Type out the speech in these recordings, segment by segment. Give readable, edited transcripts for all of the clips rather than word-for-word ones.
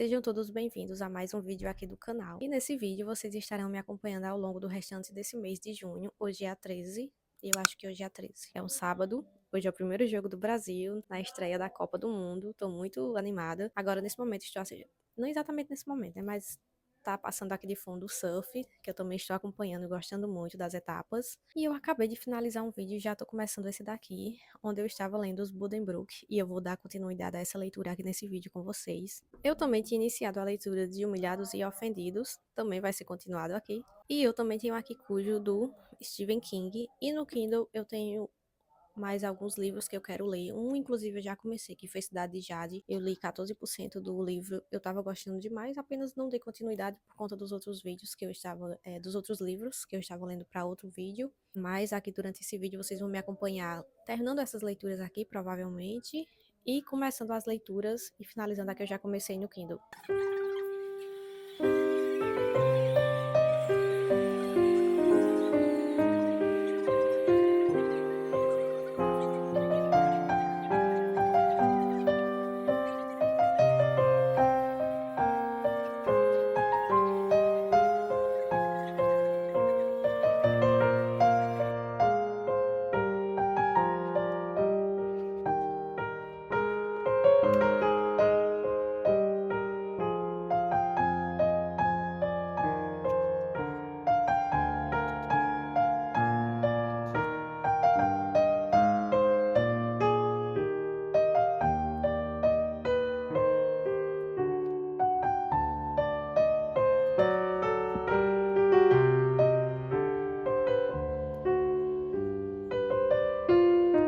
Sejam todos bem-vindos a mais um vídeo aqui do canal. E nesse vídeo vocês estarão me acompanhando ao longo do restante desse mês de junho. Hoje é a 13, eu acho que hoje é a 13. É um sábado. Hoje é o primeiro jogo do Brasil na estreia da Copa do Mundo. Tô muito animada. Agora, nesse momento, estou assim, não exatamente nesse momento, né? Mas tá passando aqui de fundo o surf, que eu também estou acompanhando e gostando muito das etapas. E eu acabei de finalizar um vídeo e já tô começando esse daqui, onde eu estava lendo os Buddenbrook, e eu vou dar continuidade a essa leitura aqui nesse vídeo com vocês. Eu também tinha iniciado a leitura de Humilhados e Ofendidos, também vai ser continuado aqui. E eu também tenho aqui Cujo, do Stephen King, e no Kindle eu tenho mais alguns livros que eu quero ler. Um, inclusive, eu já comecei, que foi Cidade de Jade. Eu li 14% do livro. Eu tava gostando demais, apenas não dei continuidade por conta dos outros vídeos que eu estava, dos outros livros que eu estava lendo para outro vídeo. Mas aqui durante esse vídeo vocês vão me acompanhar terminando essas leituras aqui, provavelmente, e começando as leituras e finalizando a que eu já comecei no Kindle.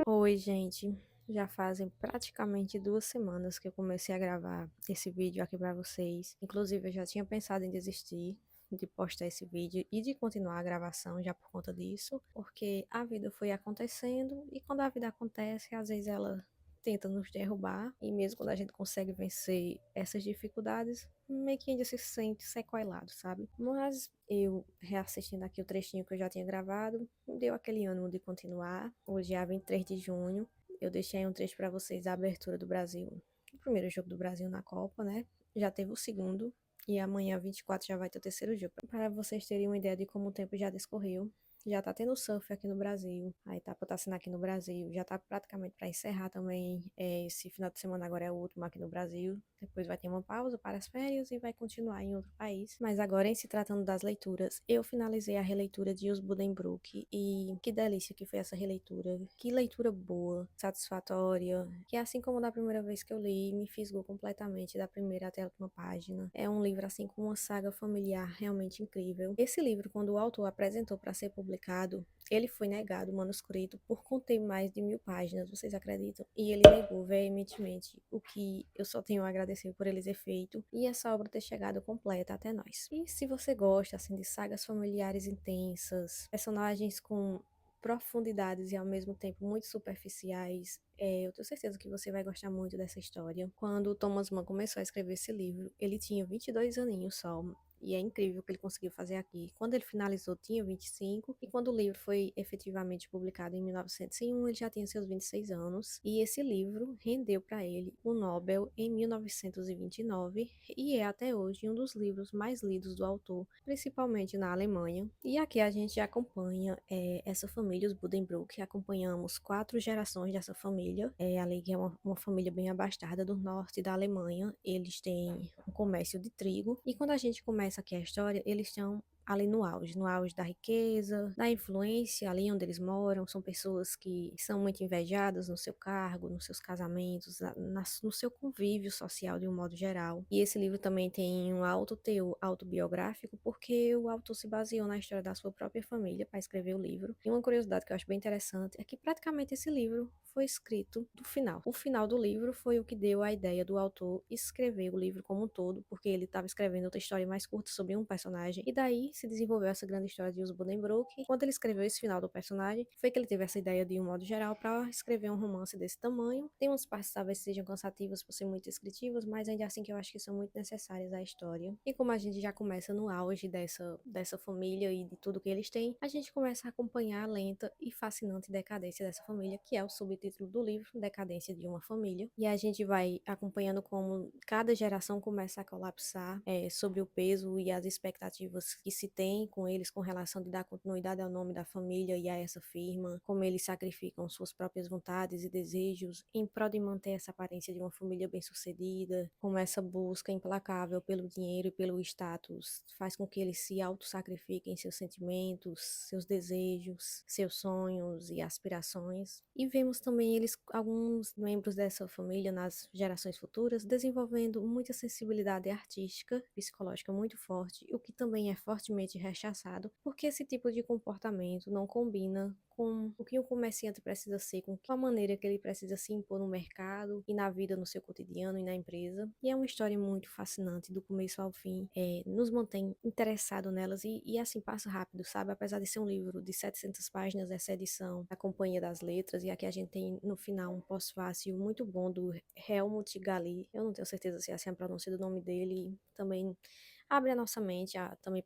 Oi, gente. Já fazem praticamente 2 semanas que eu comecei a gravar esse vídeo aqui pra vocês. Inclusive, eu já tinha pensado em desistir de postar esse vídeo e de continuar a gravação já por conta disso, porque a vida foi acontecendo e quando a vida acontece, às vezes ela tenta nos derrubar e mesmo quando a gente consegue vencer essas dificuldades, meio que ainda se sente sequelado, sabe? Mas eu reassistindo aqui o trechinho que eu já tinha gravado, deu aquele ânimo de continuar. Hoje é 23 de junho. Eu deixei um trecho para vocês da abertura do Brasil. O primeiro jogo do Brasil na Copa, né? Já teve o segundo. E amanhã, 24, já vai ter o terceiro jogo. Para vocês terem uma ideia de como o tempo já discorreu. Já tá tendo surf aqui no Brasil. A etapa tá sendo aqui no Brasil. Já tá praticamente para encerrar também. Esse final de semana agora é o último aqui no Brasil. Depois vai ter uma pausa para as férias e vai continuar em outro país. Mas agora, em se tratando das leituras, eu finalizei a releitura de Os Buddenbrook. E que delícia que foi essa releitura. Que leitura boa, satisfatória. Que assim como da primeira vez que eu li, me fisgou completamente da primeira até a última página. É um livro assim com uma saga familiar realmente incrível. Esse livro, quando o autor apresentou para ser publicado, ele foi negado o manuscrito por conter mais de 1000 páginas, vocês acreditam? E ele negou veementemente, o que eu só tenho a agradecer por ele ter feito e essa obra ter chegado completa até nós. E se você gosta assim de sagas familiares intensas, personagens com profundidades e ao mesmo tempo muito superficiais, eu tenho certeza que você vai gostar muito dessa história. Quando o Thomas Mann começou a escrever esse livro, ele tinha 22 aninhos só. E é incrível o que ele conseguiu fazer aqui. Quando ele finalizou, tinha 25, e quando o livro foi efetivamente publicado em 1901, ele já tinha seus 26 anos. E esse livro rendeu para ele o Nobel em 1929 e é até hoje um dos livros mais lidos do autor, principalmente na Alemanha. E aqui a gente acompanha essa família, os Buddenbrook, acompanhamos 4 gerações dessa família. Ali que é uma família bem abastada do norte da Alemanha. Eles têm um comércio de trigo. E quando a gente começa aqui a história, eles estão ali no auge da riqueza, da influência, ali onde eles moram, são pessoas que são muito invejadas no seu cargo, nos seus casamentos, no seu convívio social de um modo geral. E esse livro também tem um alto teor autobiográfico, porque o autor se baseou na história da sua própria família para escrever o livro. E uma curiosidade que eu acho bem interessante é que praticamente esse livro foi escrito do final. O final do livro foi o que deu a ideia do autor escrever o livro como um todo, porque ele estava escrevendo outra história mais curta sobre um personagem, e daí se desenvolveu essa grande história de Os Buddenbrook. Quando ele escreveu esse final do personagem, foi que ele teve essa ideia de um modo geral para escrever um romance desse tamanho. Tem umas partes talvez sejam cansativas por ser muito descritivas, mas ainda assim que eu acho que são muito necessárias à história. E como a gente já começa no auge dessa família e de tudo que eles têm, a gente começa a acompanhar a lenta e fascinante decadência dessa família, que é o subtítulo do livro, Decadência de uma Família. E a gente vai acompanhando como cada geração começa a colapsar sobre o peso e as expectativas que se tem com eles com relação de dar continuidade ao nome da família e a essa firma, como eles sacrificam suas próprias vontades e desejos em prol de manter essa aparência de uma família bem-sucedida, como essa busca implacável pelo dinheiro e pelo status faz com que eles se auto-sacrifiquem seus sentimentos, seus desejos, seus sonhos e aspirações. E vemos também eles, alguns membros dessa família nas gerações futuras, desenvolvendo muita sensibilidade artística, psicológica muito forte, o que também é fortemente rechaçado, porque esse tipo de comportamento não combina com o que o comerciante precisa ser, com a maneira que ele precisa se impor no mercado e na vida, no seu cotidiano e na empresa. E é uma história muito fascinante, do começo ao fim, nos mantém interessado nelas e assim passa rápido, sabe? Apesar de ser um livro de 700 páginas, essa edição da Companhia das Letras, e aqui a gente tem no final um pós-fácil muito bom do Helmut Galli. Eu não tenho certeza se essa é a pronúncia do nome dele, também abre a nossa mente também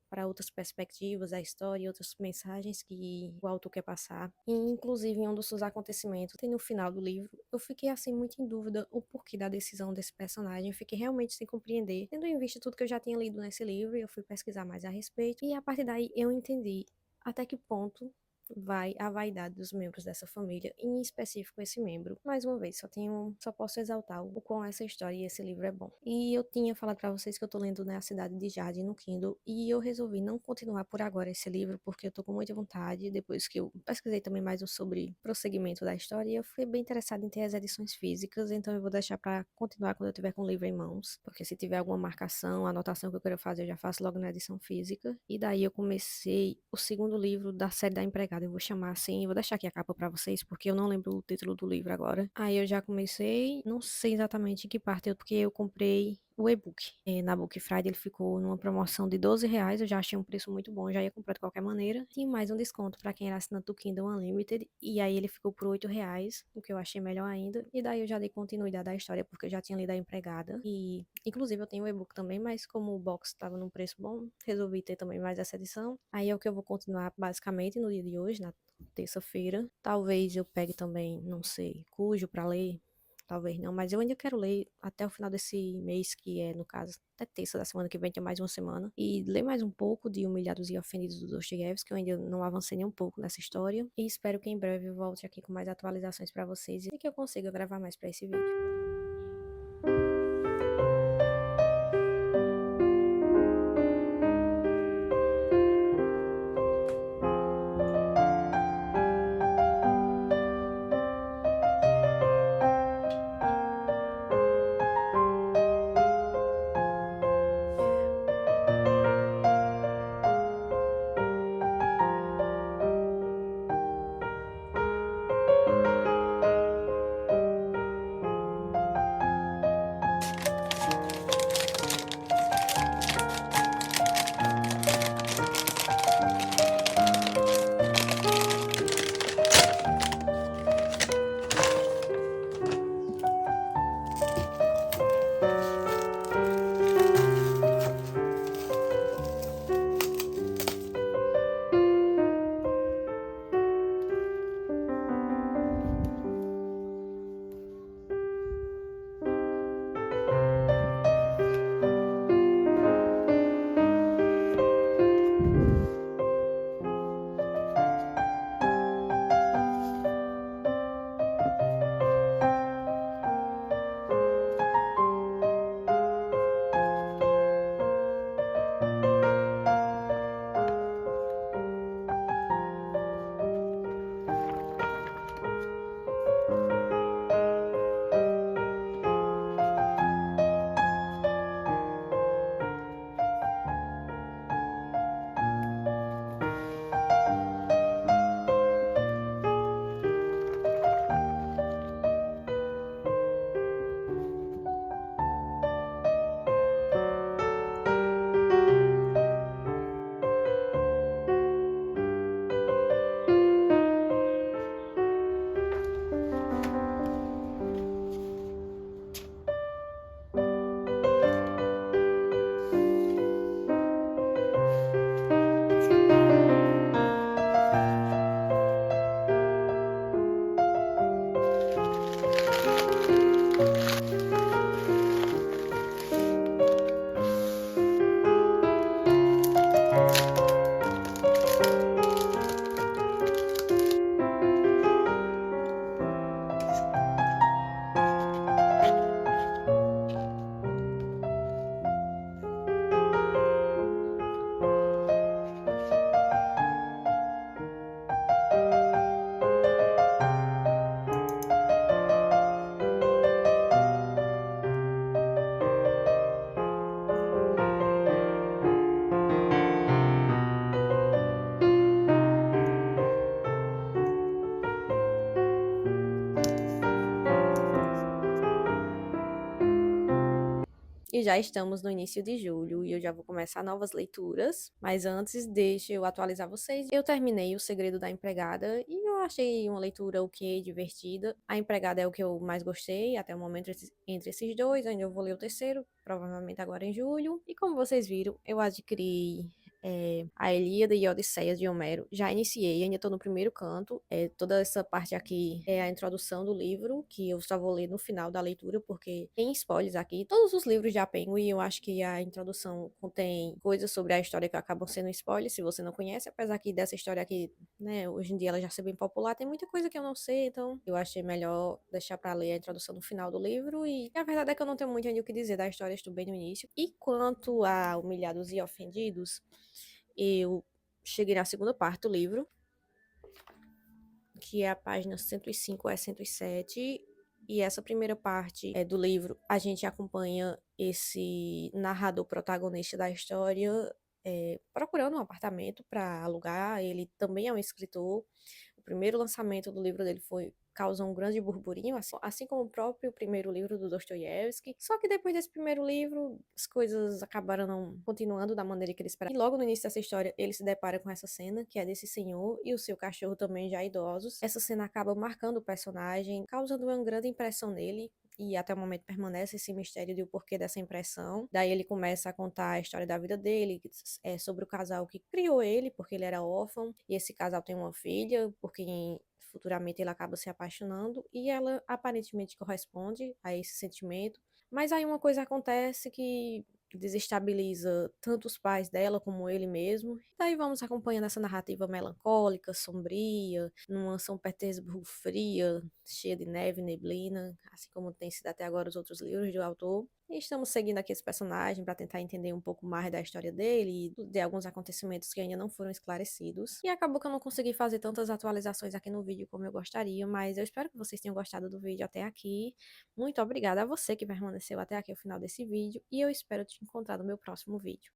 para outras perspectivas da história e outras mensagens que o autor quer passar. E, inclusive, em um dos seus acontecimentos, tem no final do livro, eu fiquei assim muito em dúvida o porquê da decisão desse personagem. Eu fiquei realmente sem compreender. Tendo em vista tudo que eu já tinha lido nesse livro, eu fui pesquisar mais a respeito e a partir daí eu entendi até que ponto vai a vaidade dos membros dessa família, em específico esse membro. Mais uma vez, só posso exaltar o quão essa história e esse livro é bom. E eu tinha falado pra vocês que eu tô lendo, né, A Cidade de Jade no Kindle, e eu resolvi não continuar por agora esse livro, porque eu tô com muita vontade, depois que eu pesquisei também mais sobre prosseguimento da história, e eu fui bem interessada em ter as edições físicas, então eu vou deixar pra continuar quando eu tiver com o livro em mãos, porque se tiver alguma marcação, anotação que eu quero fazer, eu já faço logo na edição física. E daí eu comecei o segundo livro da série da Empregada, eu vou chamar assim, vou deixar aqui a capa pra vocês, porque eu não lembro o título do livro agora. Aí eu já comecei, não sei exatamente em que parte, porque eu comprei o e-book. Na Book Friday ele ficou numa promoção de R$ 12, eu já achei um preço muito bom, já ia comprar de qualquer maneira. Tinha mais um desconto para quem era assinante do Kindle Unlimited, e aí ele ficou por R$ 8, o que eu achei melhor ainda. E daí eu já dei continuidade à história, porque eu já tinha lido A Empregada. E, inclusive, eu tenho o e-book também, mas como o box estava num preço bom, resolvi ter também mais essa edição. Aí é o que eu vou continuar basicamente no dia de hoje, na terça-feira. Talvez eu pegue também, não sei, Cujo para ler. Talvez não, mas eu ainda quero ler até o final desse mês, que é, no caso, até terça da semana que vem, tem mais uma semana, e ler mais um pouco de Humilhados e Ofendidos do Dostoiévski, que eu ainda não avancei nem um pouco nessa história, e espero que em breve eu volte aqui com mais atualizações para vocês e que eu consiga gravar mais para esse vídeo. E já estamos no início de julho e eu já vou começar novas leituras. Mas antes, deixa eu atualizar vocês. Eu terminei O Segredo da Empregada e eu achei uma leitura ok, divertida. A Empregada é o que eu mais gostei até o momento entre esses dois. Ainda eu vou ler o terceiro, provavelmente agora em julho. E como vocês viram, eu adquiri a Ilíada e a Odisseia de Homero. Já iniciei, ainda estou no primeiro canto. Toda essa parte aqui é a introdução do livro, que eu só vou ler no final da leitura, porque tem spoilers aqui. Todos os livros já Penguin, eu acho que a introdução contém coisas sobre a história que acabam sendo spoilers, se você não conhece, apesar que dessa história aqui, né, hoje em dia ela já ser bem popular, tem muita coisa que eu não sei, então eu achei melhor deixar para ler a introdução no final do livro, e a verdade é que eu não tenho muito ainda o que dizer da história, estou bem no início. E quanto a Humilhados e Ofendidos, eu cheguei na segunda parte do livro, que é a página 105 a 107. E essa primeira parte do livro, a gente acompanha esse narrador protagonista da história procurando um apartamento para alugar. Ele também é um escritor. O primeiro lançamento do livro dele causou um grande burburinho, assim como o próprio primeiro livro do Dostoiévski. Só que depois desse primeiro livro, as coisas acabaram não continuando da maneira que ele esperava. E logo no início dessa história, ele se depara com essa cena, que é desse senhor e o seu cachorro também já idosos. Essa cena acaba marcando o personagem, causando uma grande impressão nele. E até o momento permanece esse mistério do porquê dessa impressão. Daí ele começa a contar a história da vida dele, sobre o casal que criou ele, porque ele era órfão, e esse casal tem uma filha, por quem futuramente ele acaba se apaixonando, e ela aparentemente corresponde a esse sentimento. Mas aí uma coisa acontece que desestabiliza tanto os pais dela como ele mesmo. E daí vamos acompanhando essa narrativa melancólica, sombria, numa São Petersburgo fria, cheia de neve e neblina, assim como tem sido até agora os outros livros do autor. E estamos seguindo aqui esse personagem para tentar entender um pouco mais da história dele e de alguns acontecimentos que ainda não foram esclarecidos. E acabou que eu não consegui fazer tantas atualizações aqui no vídeo como eu gostaria, mas eu espero que vocês tenham gostado do vídeo até aqui. Muito obrigada a você que permaneceu até aqui o final desse vídeo e eu espero te encontrar no meu próximo vídeo.